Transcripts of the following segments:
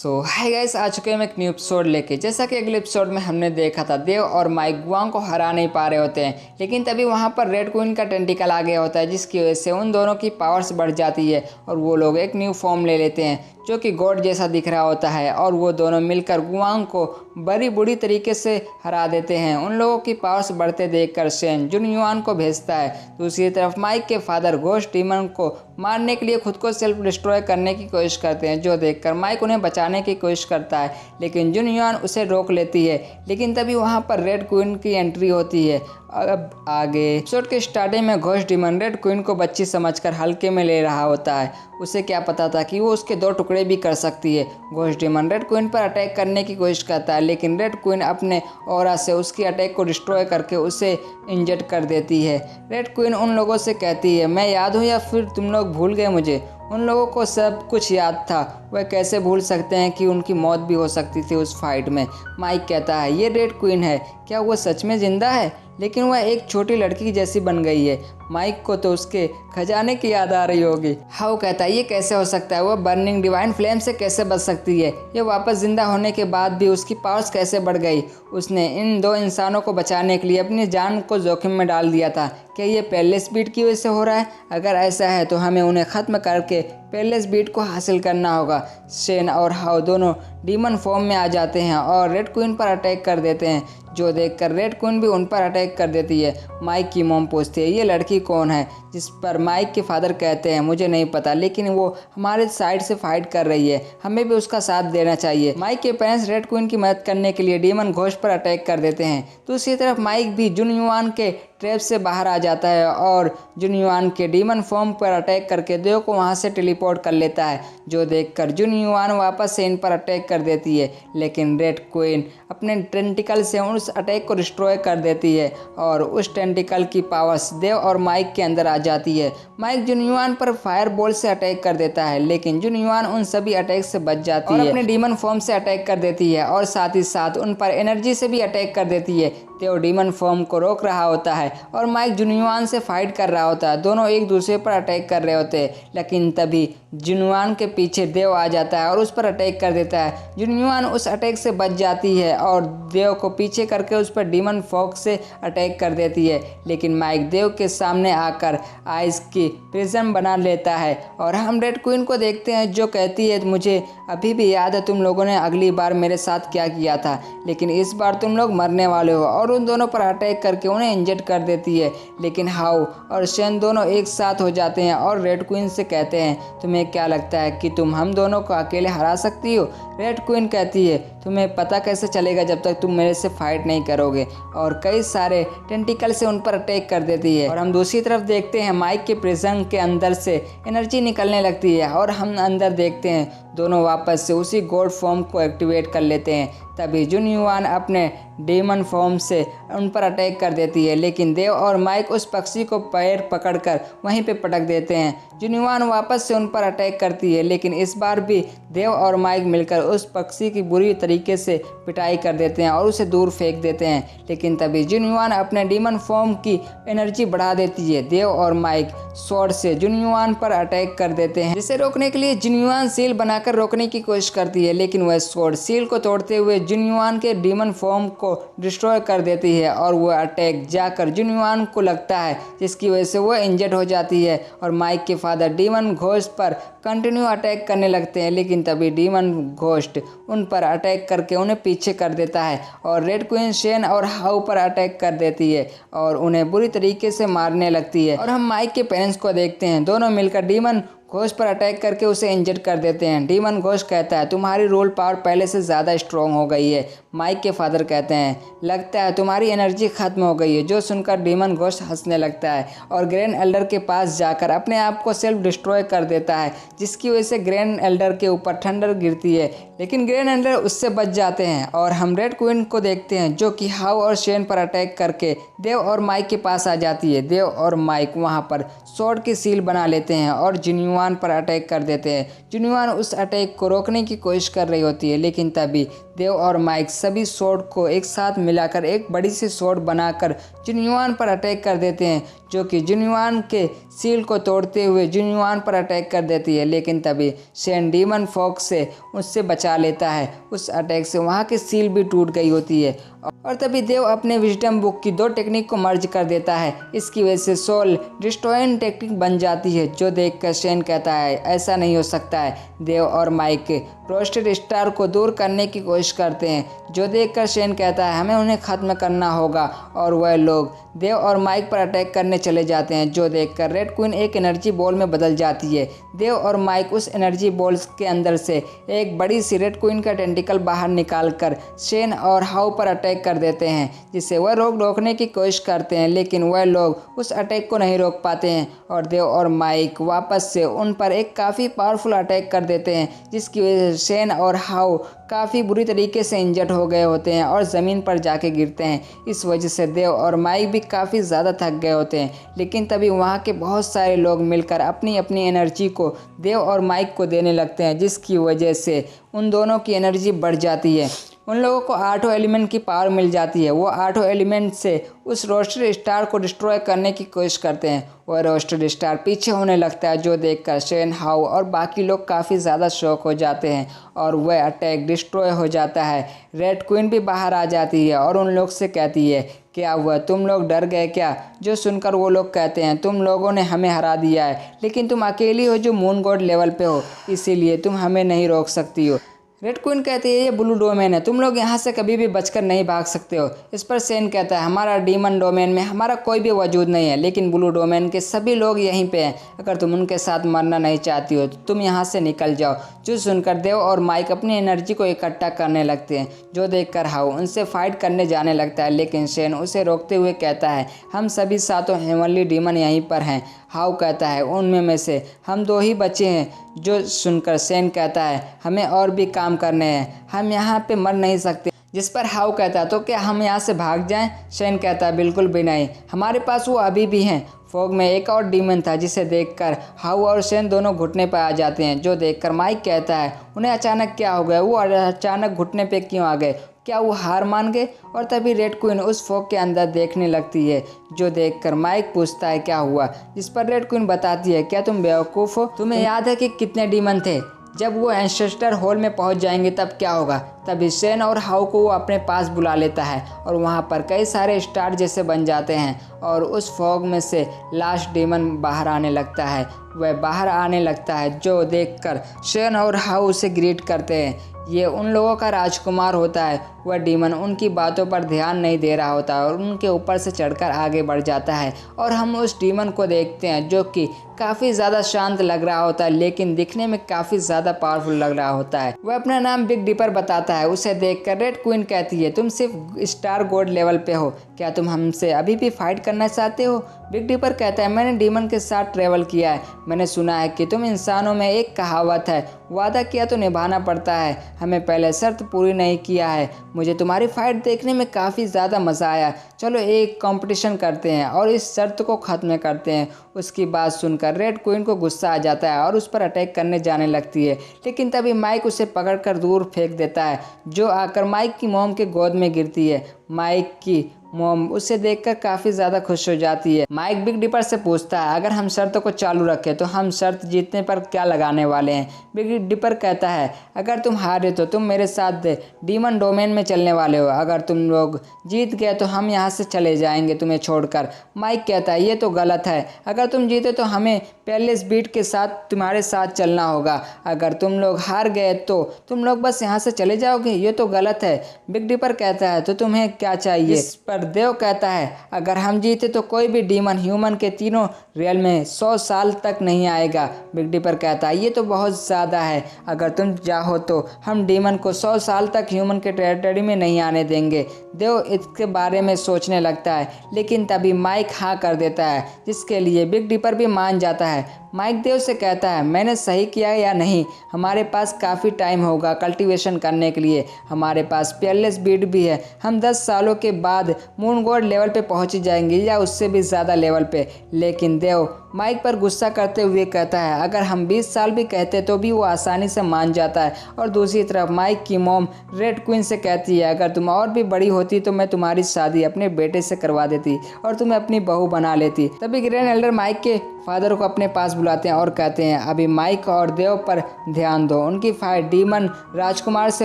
Hi guys, आ चुके हैं हम एक न्यू एपिसोड लेके। जैसा कि अगले एपिसोड में हमने देखा था, देव और माइक गुआंग को हरा नहीं पा रहे होते हैं, लेकिन तभी वहां पर रेड क्वीन का टेंटिकल आ गया होता है, जिसकी वजह से उन दोनों की पावर्स बढ़ जाती है और वो लोग एक न्यू फॉर्म ले लेते हैं जो कि गॉड जैसा दिख रहा होता है। और वो दोनों मिलकर गुआंग को बड़ी बुरी तरीके से हरा देते हैं। उन लोगों की पावर्स बढ़ते देखकर शेन जुन युआन को भेजता है। दूसरी तरफ माइक के फादर घोस्ट डीमन को मारने के लिए खुद को सेल्फ डिस्ट्रॉय करने की कोशिश करते हैं, जो देखकर माइक उन्हें बचाने की कोशिश करता है, लेकिन जुन युआन उसे रोक लेती है। लेकिन तभी वहां पर रेड क्वीन की एंट्री होती है। अब आगे एपिसोड के स्टार्टिंग में घोस्ट डीमन रेड क्वीन को बच्ची समझकर हल्के में ले रहा होता है। उसे क्या पता था कि वो उसके 2 टुकड़े भी कर सकती है। घोस्ट डीमन रेड क्वीन पर अटैक करने की कोशिश करता है, लेकिन रेड क्वीन अपने ऑरा से उसकी अटैक को डिस्ट्रॉय करके उसे इंजर्ड कर देती है। रेड क्वीन उन लोगों से कहती है, मैं याद हूँ या फिर तुम लोग भूल गए मुझे? उन लोगों को सब कुछ याद था, वह कैसे भूल सकते हैं कि उनकी मौत भी हो सकती थी उस फाइट में। माइक कहता है, ये रेड क्वीन है, क्या वो सच में जिंदा है? लेकिन वह एक छोटी लड़की जैसी बन गई है। माइक को तो उसके खजाने की याद आ रही होगी। हाउ कहता है, ये कैसे हो सकता है? वह बर्निंग डिवाइन फ्लेम से कैसे बच सकती है? ये वापस जिंदा होने के बाद भी उसकी पावर्स कैसे बढ़ गई? उसने इन 2 इंसानों को बचाने के लिए अपनी जान को जोखिम में डाल दिया था। क्या ये पेलेस बीट की वजह से हो रहा है? अगर ऐसा है तो हमें उन्हें ख़त्म करके पेलेस बीट को हासिल करना होगा। शेन और हाउ दोनों डीमन फॉर्म में आ जाते हैं और रेड क्वीन पर अटैक कर देते हैं, जो देखकर रेड क्वीन भी उन पर अटैक कर देती है। माइक की मॉम पूछती है, ये लड़की कौन है? जिस पर माइक के फादर कहते हैं, मुझे नहीं पता, लेकिन वो हमारे साइड से फाइट कर रही है, हमें भी उसका साथ देना चाहिए। माइक के पेरेंट्स रेड क्वीन की मदद करने के लिए डीमन घोस्ट पर अटैक कर देते हैं। दूसरी तरफ माइक भी जुन युआन के ट्रैप से बाहर आ जाता है और जुन युआन के डीमन फॉर्म पर अटैक करके देव को वहां से टेलीपोर्ट कर लेता है, जो देखकर जुन युआन वापस से इन पर अटैक कर देती है। लेकिन रेड क्वीन अपने टेंटिकल से उस अटैक को डिस्ट्रॉय कर देती है और उस टेंटिकल की पावर्स देव और माइक के अंदर आ जाती है। माइक जुन युआन पर फायर बॉल से अटैक कर देता है, लेकिन जुन युआन उन सभी अटैक से बच जाती है और अपने डीमन फॉर्म से अटैक कर देती है और साथ ही साथ उन पर एनर्जी से भी अटैक कर देती है। देव डीमन फॉर्म को रोक रहा होता है और माइक जुन युआन से फाइट कर रहा होता है। दोनों एक दूसरे पर अटैक कर रहे होते हैं, लेकिन तभी जुन युआन के पीछे देव आ जाता है और उस पर अटैक कर देता है। जुन युआन उस अटैक से बच जाती है और देव को पीछे करके उस पर डीमन फॉग से अटैक कर देती है, लेकिन माइक देव के सामने आकर आइस की प्रिज्म बना लेता है और हम रेड क्वीन को देखते हैं, जो कहती है, मुझे अभी भी याद है तुम लोगों ने अगली बार मेरे साथ क्या किया था, लेकिन इस बार तुम लोग मरने वाले हो। और उन दोनों पर अटैक करके उन्हें इंजर्ड कर देती है। लेकिन हाउ और शेन दोनों एक साथ हो जाते हैं और रेड क्वीन से कहते हैं, तुम्हें क्या लगता है कि तुम हम दोनों को अकेले हरा सकती हो? रेड क्वीन कहती है, तुम्हें पता कैसे चलेगा जब तक तुम मेरे से फाइट नहीं करोगे, और कई सारे टेंटिकल से उन पर अटैक कर देती है। और हम दूसरी तरफ देखते हैं माइक के प्रिज्म के अंदर से एनर्जी निकलने लगती है और हम अंदर देखते हैं दोनों वापस से उसी गॉड फॉर्म को एक्टिवेट कर लेते हैं। तभी जुन युआन अपने डीमन फॉर्म से उन पर अटैक कर देती है, लेकिन देव और माइक उस पक्षी को पैर पकड़कर वहीं पे पटक देते हैं। जुन युआन वापस से उन पर अटैक करती है, लेकिन इस बार भी देव और माइक मिलकर उस पक्षी की बुरी तरीके से पिटाई कर देते हैं और उसे दूर फेंक देते हैं। लेकिन तभी जुन युआन अपने डीमन फॉर्म की एनर्जी बढ़ा देती है। देव और माइक स्वॉर्ड से जुन युआन पर अटैक कर देते हैं, जिसे रोकने के लिए जुन युआन सील बनाकर रोकने की कोशिश करती है, लेकिन वह स्वॉर्ड सील को तोड़ते हुए जुन युआन के डीमन फॉर्म को डिस्ट्रॉय कर देती है और वह अटैक जाकर जुन युआन को लगता है, जिसकी वजह से वह इंजर्ड हो जाती है। और माइक के फादर डीमन घोस्ट पर कंटिन्यू अटैक करने लगते हैं, लेकिन तभी डीमन घोस्ट उन पर अटैक करके उन्हें पीछे कर देता है और रेड क्वीन शेन और हाउ पर अटैक कर देती है और उन्हें बुरी तरीके से मारने लगती है। और हम माइक के पेरेंट्स को देखते हैं, दोनों मिलकर डीमन घोस्ट पर अटैक करके उसे इंजर्ड कर देते हैं। डीमन घोस्ट कहता है, तुम्हारी रोल पावर पहले से ज़्यादा स्ट्रॉन्ग हो गई है। माइक के फादर कहते हैं, लगता है तुम्हारी एनर्जी खत्म हो गई है, जो सुनकर डीमन घोस्ट हंसने लगता है और ग्रैंड एल्डर के पास जाकर अपने आप को सेल्फ डिस्ट्रॉय कर देता है, जिसकी वजह से ग्रैंड एल्डर के ऊपर थंडर गिरती है, लेकिन ग्रैंड एल्डर उससे बच जाते हैं। और हम रेड क्वीन को देखते हैं, जो कि हाउ और शेन पर अटैक करके देव और माइक के पास आ जाती है। देव और माइक वहाँ पर स्वॉर्ड की सील बना लेते हैं और जुन युआन पर अटैक कर देते हैं। जुन युआन उस अटैक को रोकने की कोशिश कर रही होती है, लेकिन तभी देव और माइक सभी स्वॉर्ड को एक साथ मिलाकर एक बड़ी सी स्वॉर्ड बनाकर जुनयुआन पर अटैक कर देते हैं, जो कि जुनयुआन के सील को तोड़ते हुए जुनयुआन पर अटैक कर देती है। लेकिन तभी शेन डीमन फॉक्स से उससे बचा लेता है। उस अटैक से वहाँ की सील भी टूट गई होती है और तभी देव अपने विजडम बुक की 2 टेक्निक को मर्ज कर देता है। इसकी वजह से सोल डिस्ट्रॉयिंग टेक्निक बन जाती है, जो देखकर शेन कहता है ऐसा नहीं हो सकता है। देव और माइक रोस्टेड स्टार को दूर करने की कोशिश करते हैं, जो देखकर शेन कहता है हमें उन्हें ख़त्म करना होगा और वह लोग देव और माइक पर अटैक करने चले जाते हैं, जो देखकर रेड क्वीन एक एनर्जी बॉल में बदल जाती है। देव और माइक उस एनर्जी बॉल्स के अंदर से एक बड़ी सी रेड क्वीन का टेंटिकल बाहर निकालकर शेन और हाउ पर अटैक कर देते हैं, जिसे वह रोकने की कोशिश करते हैं, लेकिन वह लोग उस अटैक को नहीं रोक पाते हैं और देव और माइक वापस से उन पर एक काफ़ी पावरफुल अटैक कर देते हैं, जिसकी वजह से शेन और हाउ काफ़ी बुरी तरीके से इंजर्ड हो गए होते हैं और ज़मीन पर जाके गिरते हैं। इस वजह से देव और माइक भी काफ़ी ज़्यादा थक गए होते हैं, लेकिन तभी वहाँ के बहुत सारे लोग मिलकर अपनी अपनी एनर्जी को देव और माइक को देने लगते हैं, जिसकी वजह से उन दोनों की एनर्जी बढ़ जाती है। उन लोगों को 8 एलिमेंट की पावर मिल जाती है। वो 8 एलिमेंट से उस रोस्टेड स्टार को डिस्ट्रॉय करने की कोशिश करते हैं। वह रोस्टेड स्टार पीछे होने लगता है, जो देखकर शेन, हाउ और बाकी लोग काफ़ी ज़्यादा शॉक हो जाते हैं और वह अटैक डिस्ट्रॉय हो जाता है। रेड क्वीन भी बाहर आ जाती है और उन लोग से कहती है क्या हुआ, तुम लोग डर गए क्या? जो सुनकर वो लोग कहते हैं तुम लोगों ने हमें हरा दिया है, लेकिन तुम अकेली हो जो मून गॉड लेवल पे हो, इसीलिए तुम हमें नहीं रोक सकती हो। रेड क्वीन कहती है ये ब्लू डोमेन है, तुम लोग यहाँ से कभी भी बचकर नहीं भाग सकते हो। इस पर शेन कहता है हमारा डीमन डोमेन में हमारा कोई भी वजूद नहीं है, लेकिन ब्लू डोमेन के सभी लोग यहीं पे हैं। अगर तुम उनके साथ मरना नहीं चाहती हो तो तुम यहाँ से निकल जाओ। जो सुनकर देव और माइक अपनी एनर्जी को इकट्ठा करने लगते हैं, जो देखकर हाउ उनसे फाइट करने जाने लगता है, लेकिन शेन उसे रोकते हुए कहता है हम सभी 7 हेवनली डीमन यहीं पर हैं। हाउ कहता है उनमें में से हम 2 ही बचे हैं। जो सुनकर शेन कहता है हमें और भी काम करने हैं, हम यहाँ पे मर नहीं सकते। जिस पर हाउ कहता है तो क्या हम यहाँ से भाग जाएं? शेन कहता है बिल्कुल भी नहीं, हमारे पास वो अभी भी हैं। फॉग में एक और डीमन था, जिसे देखकर हाउ और शेन दोनों घुटने पर आ जाते हैं। जो देखकर माइक कहता है उन्हें अचानक क्या हो गया, वो अचानक घुटने पे क्यों आ गए, क्या वो हार मान गए? और तभी रेड क्वीन उस फॉग के अंदर देखने लगती है। जो देखकर माइक पूछता है क्या हुआ, जिस पर रेड क्वीन बताती है क्या तुम बेवकूफ़ हो, तुम्हें याद है कि कितने डीमन थे? जब वो एंसेस्टर हॉल में पहुंच जाएंगे तब क्या होगा? तभी शेन और हाउ को वो अपने पास बुला लेता है और वहाँ पर कई सारे स्टार जैसे बन जाते हैं और उस फॉग में से लास्ट डीमन बाहर आने लगता है। वह बाहर आने लगता है, जो देखकर शेन और हाउ उसे ग्रीट करते हैं। ये उन लोगों का राजकुमार होता है। वह डीमन उनकी बातों पर ध्यान नहीं दे रहा होता है और उनके ऊपर से चढ़कर आगे बढ़ जाता है और हम उस डीमन को देखते हैं, जो कि काफ़ी ज़्यादा शांत लग रहा होता है, लेकिन दिखने में काफ़ी ज़्यादा पावरफुल लग रहा होता है। वह अपना नाम बिग डिपर बताता है। उसे देखकर रेड क्वीन कहती है तुम सिर्फ स्टार गॉड लेवल पे हो, क्या तुम हमसे अभी भी फाइट करना चाहते हो? बिग डिपर कहता है मैंने डीमन के साथ ट्रेवल किया है, मैंने सुना है कि तुम इंसानों में एक कहावत है, वादा किया तो निभाना पड़ता है, हमें पहले शर्त पूरी नहीं किया है। मुझे तुम्हारी फाइट देखने में काफ़ी ज़्यादा मज़ा आया, चलो एक कंपटीशन करते हैं और इस शर्त को ख़त्म करते हैं। उसकी बात सुनकर रेड क्वीन को गुस्सा आ जाता है और उस पर अटैक करने जाने लगती है, लेकिन तभी माइक उसे पकड़कर दूर फेंक देता है, जो आकर माइक की मॉम के गोद में गिरती है। माइक की मॉम उसे देखकर काफ़ी ज़्यादा खुश हो जाती है। माइक बिग डिपर से पूछता है अगर हम शर्त को चालू रखें तो हम शर्त जीतने पर क्या लगाने वाले हैं? बिग डिपर कहता है अगर तुम हारे तो तुम मेरे साथ डीमन डोमेन में चलने वाले हो, अगर तुम लोग जीत गए तो हम यहाँ से चले जाएंगे तुम्हें छोड़कर। माइक कहता है ये तो गलत है, अगर तुम जीते तो हमें पैलेस बीट के साथ तुम्हारे साथ चलना होगा, अगर तुम लोग हार गए तो तुम लोग बस यहाँ से चले जाओगे, ये तो गलत है। बिग डिपर कहता है तो तुम्हें क्या चाहिए? इस पर देव कहता है अगर हम जीते तो कोई भी डीमन ह्यूमन के तीनों रियल में 100 साल तक नहीं आएगा। बिग डिपर कहता है ये तो बहुत ज़्यादा है, अगर तुम चाहो तो हम डीमन को 100 साल तक ह्यूमन के टेरिटरी में नहीं आने देंगे। देव इसके बारे में सोचने लगता है, लेकिन तभी माइक हाँ कर देता है, जिसके लिए बिग डिपर भी मान जाता है। माइक देव से कहता है मैंने सही किया या नहीं, हमारे पास काफ़ी टाइम होगा कल्टीवेशन करने के लिए, हमारे पास पेयरलेस बीट भी है, हम 10 सालों के बाद मून गॉड लेवल पे पहुंच जाएंगे या उससे भी ज़्यादा लेवल पे। लेकिन देव माइक पर गुस्सा करते हुए कहता है अगर हम 20 साल भी कहते तो भी वो आसानी से मान जाता है। और दूसरी तरफ माइक की मॉम रेड क्वीन से कहती है अगर तुम और भी बड़ी होती तो मैं तुम्हारी शादी अपने बेटे से करवा देती और तुम्हें अपनी बहू बना लेती। तभी ग्रैंड एल्डर माइक के फादर को अपने पास बुलाते हैं और कहते हैं अभी माइक और देव पर ध्यान दो, उनकी फाइट डीमन राजकुमार से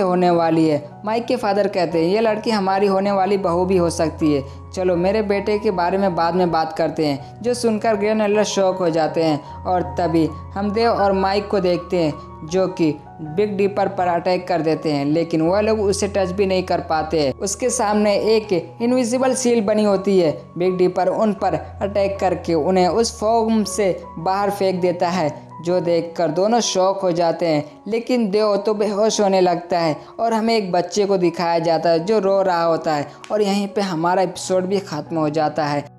होने वाली है। माइक के फादर कहते हैं ये लड़की हमारी होने वाली बहू भी हो सकती है, चलो मेरे बेटे के बारे में बाद में बात करते हैं। जो सुनकर ग्रैंड एल्डर शॉक हो जाते हैं और तभी हम देव और माइक को देखते हैं जो कि बिग डीपर पर अटैक कर देते हैं, लेकिन वह लोग उसे टच भी नहीं कर पाते। उसके सामने एक इनविजिबल शील्ड बनी होती है। बिग डीपर उन पर अटैक करके उन्हें उस फॉर्म से बाहर फेंक देता है, जो देखकर दोनों शॉक हो जाते हैं। लेकिन देव तो बेहोश होने लगता है और हमें एक बच्चे को दिखाया जाता है जो रो रहा होता है और यहीं पे हमारा एपिसोड भी खत्म हो जाता है।